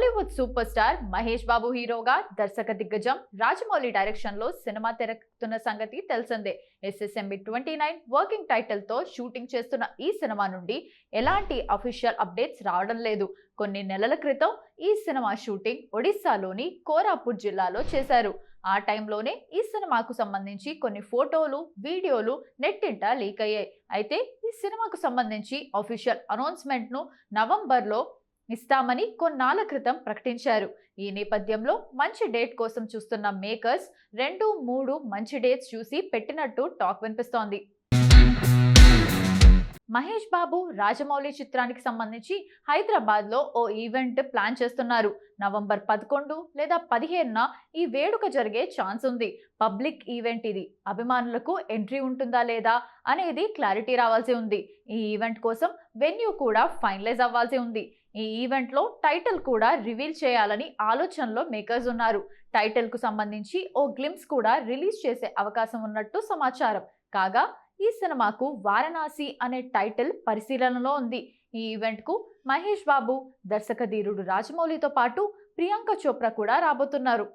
Tollywood super star Mahesh Babu హీరోగా దర్శక దిగ్గజం రాజమౌళి డైరెక్షన్ లో సినిమా తెరకెక్కుతున్న సంగతి తెలిసిందే. SSMB 29 వర్కింగ్ టైటిల్ తో షూటింగ్ చేస్తున్న ఈ సినిమా నుండి ఎలాంటి అఫీషియల్ అప్డేట్స్ రావడం లేదు. కొన్ని నెలల క్రితం ఈ సినిమా షూటింగ్ ఒడిశాలోని కోరాపుట్ జిల్లాలో చేశారు. ఆ టైంలోనే ఈ సినిమాకు సంబంధించి కొన్ని ఫోటోలు, వీడియోలు నెట్టింట లీక్ అయ్యాయి. అయితే ఈ సినిమాకు సంబంధించి అఫీషియల్ అనౌన్స్మెంట్ ను నవంబర్లో ఇస్తామని కొన్నాళ్ల క్రితం ప్రకటించారు. ఈ నేపథ్యంలో మంచి డేట్ కోసం చూస్తున్న మేకర్స్ 2-3 మంచి డేట్స్ చూసి పెట్టినట్టు టాక్ వినిపిస్తోంది. మహేష్ బాబు రాజమౌళి చిత్రానికి సంబంధించి హైదరాబాద్ లో ఓ ఈవెంట్ ప్లాన్ చేస్తున్నారు. నవంబర్ 11 లేదా 15న ఈ వేడుక జరిగే ఛాన్స్ ఉంది. పబ్లిక్ ఈవెంట్ ఇది. అభిమానులకు ఎంట్రీ ఉంటుందా లేదా అనేది క్లారిటీ రావాల్సి ఉంది. ఈ ఈవెంట్ కోసం వెన్యూ కూడా ఫైనలైజ్ అవ్వాల్సి ఉంది. ఈ ఈవెంట్ లో టైటిల్ కూడా రివీల్ చేయాలని ఆలోచనలో మేకర్స్ ఉన్నారు. టైటిల్ కు సంబంధించి ఓ గ్లింప్స్ కూడా రిలీజ్ చేసే అవకాశం ఉన్నట్టు సమాచారం. కాగా ఈ సినిమాకు వారణాసి అనే టైటిల్ పరిశీలనలో ఉంది. ఈ ఈవెంట్ కు మహేష్ బాబు, దర్శక ధీరుడు రాజమౌళితో పాటు ప్రియాంక చోప్రా కూడా రాబోతున్నారు.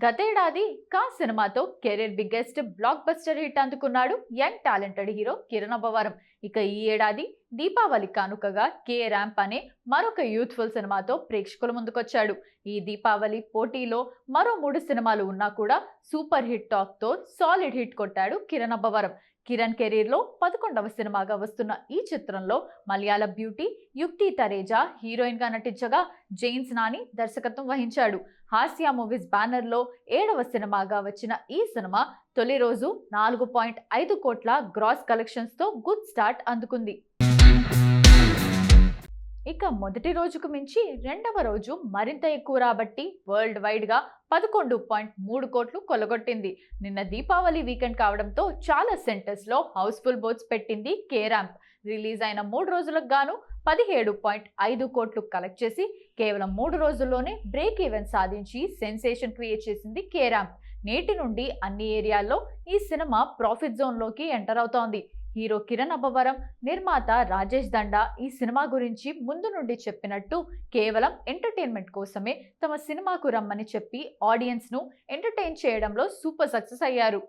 గతేడాది కా సినిమాతో career biggest blockbuster hit అందుకున్నాడు young talented hero Kiran Abbavaram. ఇక ఈ ఏడాది దీపావళి కానుకగా కే ర్యాంప్ అనే మరొక యూత్ఫుల్ సినిమాతో ప్రేక్షకుల ముందుకొచ్చాడు. ఈ దీపావళి పోటీలో మరో 3 సినిమాలు ఉన్నా కూడా సూపర్ హిట్ టాక్ తో సాలిడ్ హిట్ కొట్టాడు కిరణ్ అబ్బవరం. కిరణ్ కెరీర్ లో 11వ సినిమాగా వస్తున్న ఈ చిత్రంలో మలయాళ బ్యూటీ యుక్తి తరేజా హీరోయిన్ గా నటించగా జైన్స్ నాని దర్శకత్వం వహించాడు. హాస్య మూవీస్ బ్యానర్ లో 7వ సినిమాగా వచ్చిన ఈ సినిమా తొలి రోజు 4.5 కోట్ల గ్రాస్ కలెక్షన్స్ తో గుడ్ స్టార్ట్ అందుకుంది. ఇక మొదటి రోజుకు మించి రెండవ రోజు మరింత ఎక్కువ రాబట్టి వరల్డ్ వైడ్ గా 11.3 కోట్లు కొల్లగొట్టింది. నిన్న దీపావళి వీకెండ్ కావడంతో చాలా సెంటర్స్ లో హౌస్ఫుల్ బోర్డ్స్ పెట్టింది కే ర్యాంప్. రిలీజ్ అయిన 3 రోజులకు గాను 17.5 కోట్లు కలెక్ట్ చేసి కేవలం 3 రోజుల్లోనే బ్రేక్ ఈవెన్ సాధించి సెన్సేషన్ క్రియేట్ చేసింది కే ర్యాంప్. నేటి నుండి అన్ని ఏరియాల్లో ఈ సినిమా ప్రాఫిట్ జోన్ లోకి ఎంటర్ అవుతోంది. హీరో కిరణ్ అబ్బవరం, నిర్మాత రాజేష్ దండా ఈ సినిమా గురించి ముందు నుండి చెప్పినట్టు కేవలం ఎంటర్టైన్మెంట్ కోసమే తమ సినిమాకు రమ్మని చెప్పి ఆడియన్స్ ను ఎంటర్టైన్ చేయడంలో సూపర్ సక్సెస్ అయ్యారు.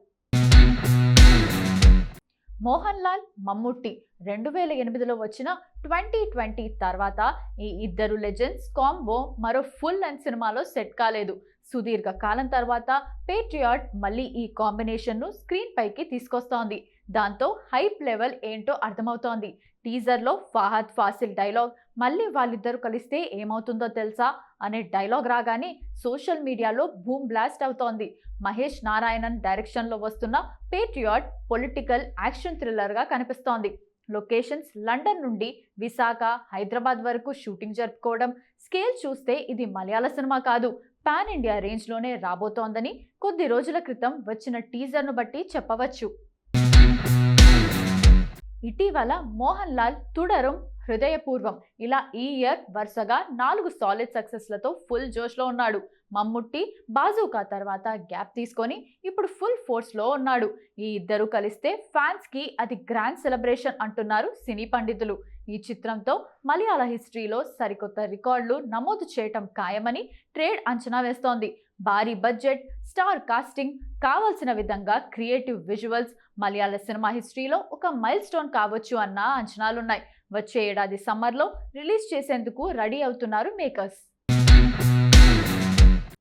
మోహన్ లాల్, మమ్ముట్టి 2008లో వచ్చిన 2020 తర్వాత ఈ ఇద్దరు లెజెండ్స్ కాంబో మరో ఫుల్ లెంత్ సినిమాలో సెట్ కాలేదు. సుదీర్ఘ కాలం తర్వాత పేట్రియాట్ మళ్ళీ ఈ కాంబినేషన్ ను స్క్రీన్ పైకి తీసుకొస్తోంది. దాంతో హైప్ లెవెల్ ఏంటో అర్థమవుతోంది. టీజర్ లో ఫహద్ ఫాసిల్ డైలాగ్ మళ్ళీ వాళ్ళిద్దరు కలిస్తే ఏమవుతుందో తెలుసా అనే డైలాగ్ రాగానే సోషల్ మీడియాలో బూమ్ బ్లాస్ట్ అవుతోంది. మహేష్ నారాయణన్ డైరెక్షన్ లో వస్తున్న పేట్రియాట్ పొలిటికల్ యాక్షన్ థ్రిల్లర్ గా కనిపిస్తోంది. లొకేషన్స్ లండన్ నుండి విశాఖ, హైదరాబాద్ వరకు షూటింగ్ జరుపుకోవడం. స్కేల్ చూస్తే ఇది మలయాళ సినిమా కాదు, పాన్ ఇండియా రేంజ్ లోనే రాబోతోందని కొద్ది రోజుల క్రితం వచ్చిన టీజర్ ను బట్టి చెప్పవచ్చు. ఇటీవల మోహన్ లాల్ తుడరం, హృదయపూర్వం ఇలా ఈ ఇయర్ వరుసగా 4 సాలిడ్ సక్సెస్లతో ఫుల్ జోష్ లో ఉన్నాడు. మమ్ముట్టి బాజూకా తర్వాత గ్యాప్ తీసుకొని ఇప్పుడు ఫుల్ ఫోర్స్ లో ఉన్నాడు. ఈ ఇద్దరు కలిస్తే ఫ్యాన్స్ కి అది గ్రాండ్ సెలబ్రేషన్ అంటున్నారు సినీ పండితులు. ఈ చిత్రంతో మలయాళ హిస్టరీలో సరికొత్త రికార్డులు నమోదు చేయటం ఖాయమని ట్రేడ్ అంచనా వేస్తోంది. భారీ బడ్జెట్, స్టార్ కాస్టింగ్, కావాల్సిన విధంగా క్రియేటివ్ విజువల్స్ మలయాళ సినిమా హిస్టరీలో ఒక మైల్ స్టోన్ కావచ్చు అన్న అంచనాలున్నాయి. వచ్చే ఏడాది సమ్మర్లో రిలీజ్ చేసేందుకు రెడీ అవుతున్నారు మేకర్స్.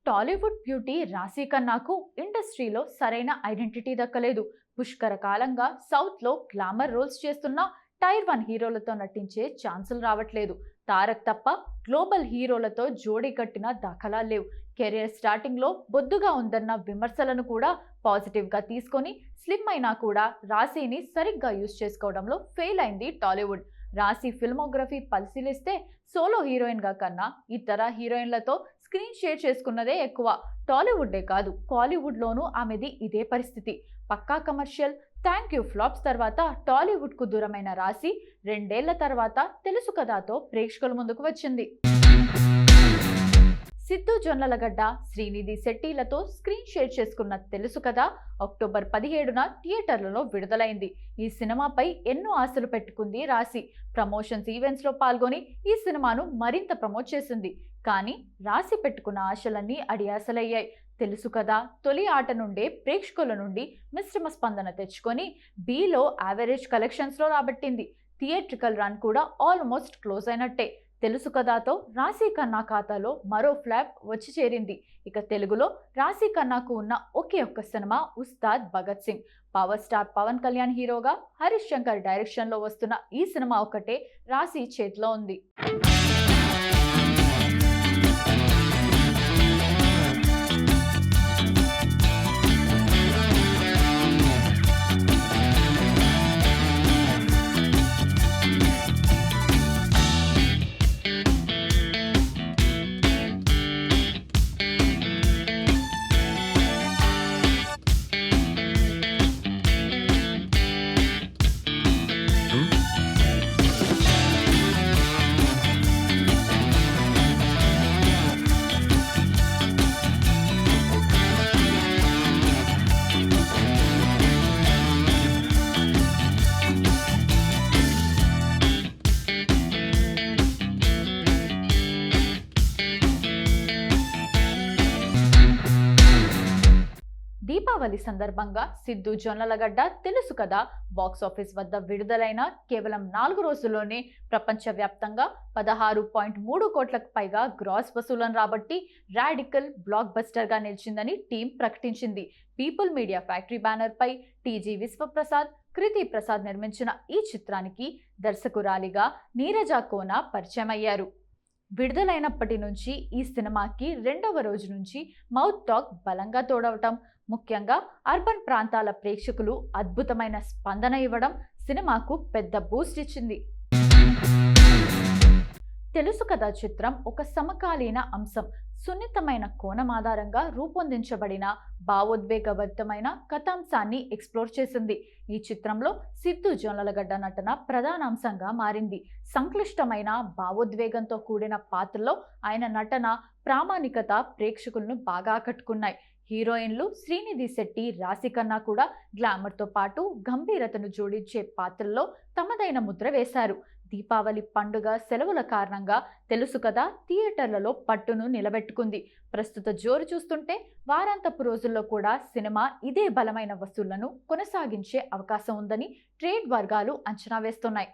టాలీవుడ్ బ్యూటీ రాశీ ఖన్నాకు ఇండస్ట్రీలో సరైన ఐడెంటిటీ దక్కలేదు. పుష్కర కాలంగా సౌత్ లో గ్లామర్ రోల్స్ చేస్తున్న టైర్ 1 హీరోలతో నటించే ఛాన్సులు రావట్లేదు. తారక్ తప్ప గ్లోబల్ హీరోలతో జోడీ కట్టిన దాఖలా లేవు. కెరియర్ స్టార్టింగ్లో బొద్దుగా ఉందన్న విమర్శలను కూడా పాజిటివ్గా తీసుకొని స్లిమ్ అయినా కూడా రాశిని సరిగ్గా యూజ్ చేసుకోవడంలో ఫెయిల్ అయింది టాలీవుడ్. రాశి ఫిల్మోగ్రఫీ పరిశీలిస్తే సోలో హీరోయిన్గా కన్నా ఇతర హీరోయిన్లతో స్క్రీన్ షేర్ చేసుకున్నదే ఎక్కువ. టాలీవుడ్డే కాదు, కాలీవుడ్లోనూ ఆమెది ఇదే పరిస్థితి. పక్కా కమర్షియల్, థ్యాంక్ యూ ఫ్లాప్స్ తర్వాత టాలీవుడ్కు దూరమైన రాశి 2 ఏళ్ల తర్వాత తెలుసు కథతో ప్రేక్షకుల ముందుకు వచ్చింది. సిద్ధు జొన్నలగడ్డ, శ్రీనిధి శెట్టిలతో స్క్రీన్ షేర్ చేసుకున్న తెలుసు కదా అక్టోబర్ 17న థియేటర్లలో విడుదలైంది. ఈ సినిమాపై ఎన్నో ఆశలు పెట్టుకుంది రాశి. ప్రమోషన్స్ ఈవెంట్స్లో పాల్గొని ఈ సినిమాను మరింత ప్రమోట్ చేసింది. కానీ రాశి పెట్టుకున్న ఆశలన్నీ అడియాసలయ్యాయి. తెలుసు కదా తొలి ఆట నుండే ప్రేక్షకుల నుండి మిశ్రమ స్పందన తెచ్చుకొని బీలో యావరేజ్ కలెక్షన్స్లో రాబట్టింది. థియేట్రికల్ రన్ కూడా ఆల్మోస్ట్ క్లోజ్ అయినట్టే. తెలుసు కథతో రాశి ఖన్నా ఖాతాలో మరో ఫ్లాప్ వచ్చి చేరింది. ఇక తెలుగులో రాశి ఖన్నాకు ఉన్న ఒకే ఒక్క cinema Ustaad Bhagat Singh. Power star Pawan Kalyan హీరోగా, హరీష్ శంకర్ డైరెక్షన్లో వస్తున్న ఈ సినిమా ఒక్కటే రాశి చేతిలో ఉంది. దీపావళి సందర్భంగా సిద్ధు జొన్నలగడ్డ తెలుసు కదా బాక్సాఫీస్ వద్ద విడుదలైన కేవలం 4 రోజుల్లోనే ప్రపంచవ్యాప్తంగా 16.3 కోట్లకు పైగా గ్రాస్ వసూలను రాబట్టి రాడికల్ బ్లాక్ బస్టర్గా నిలిచిందని టీం ప్రకటించింది. పీపుల్ మీడియా ఫ్యాక్టరీ బ్యానర్ పై టీజీ విశ్వప్రసాద్, కృతి ప్రసాద్ నిర్మించిన ఈ చిత్రానికి దర్శకురాలిగా నీరజ కోన పరిచయం అయ్యారు. విడుదలైనప్పటి నుంచి ఈ సినిమాకి 2వ రోజు నుంచి మౌత్ టాక్ బలంగా తోడవటం, ముఖ్యంగా అర్బన్ ప్రాంతాల ప్రేక్షకులు అద్భుతమైన స్పందన ఇవ్వడం సినిమాకు పెద్ద బూస్ట్ ఇచ్చింది. తెలుసు కదా చిత్రం ఒక సమకాలీన అంశం, సున్నితమైన కోణం ఆధారంగా రూపొందించబడిన భావోద్వేగభరితమైన కథాంశాన్ని ఎక్స్ప్లోర్ చేసింది. ఈ చిత్రంలో సిద్ధు జొన్నలగడ్డ నటన ప్రధాన అంశంగా మారింది. సంక్లిష్టమైన భావోద్వేగంతో కూడిన పాత్రలో ఆయన నటన, ప్రామాణికత ప్రేక్షకులను బాగా ఆకట్టుకున్నాయి. హీరోయిన్లు శ్రీనిధి శెట్టి, రాశి ఖన్నా కూడా గ్లామర్తో పాటు గంభీరతను జోడించే పాత్రల్లో తమదైన ముద్ర వేశారు. దీపావళి పండుగ సెలవుల కారణంగా తెలుసు కదా థియేటర్లలో పట్టును నిలబెట్టుకుంది. ప్రస్తుత జోరు చూస్తుంటే వారాంతపు రోజుల్లో కూడా సినిమా ఇదే బలమైన వసూళ్లను కొనసాగించే అవకాశం ఉందని ట్రేడ్ వర్గాలు అంచనా వేస్తున్నాయి.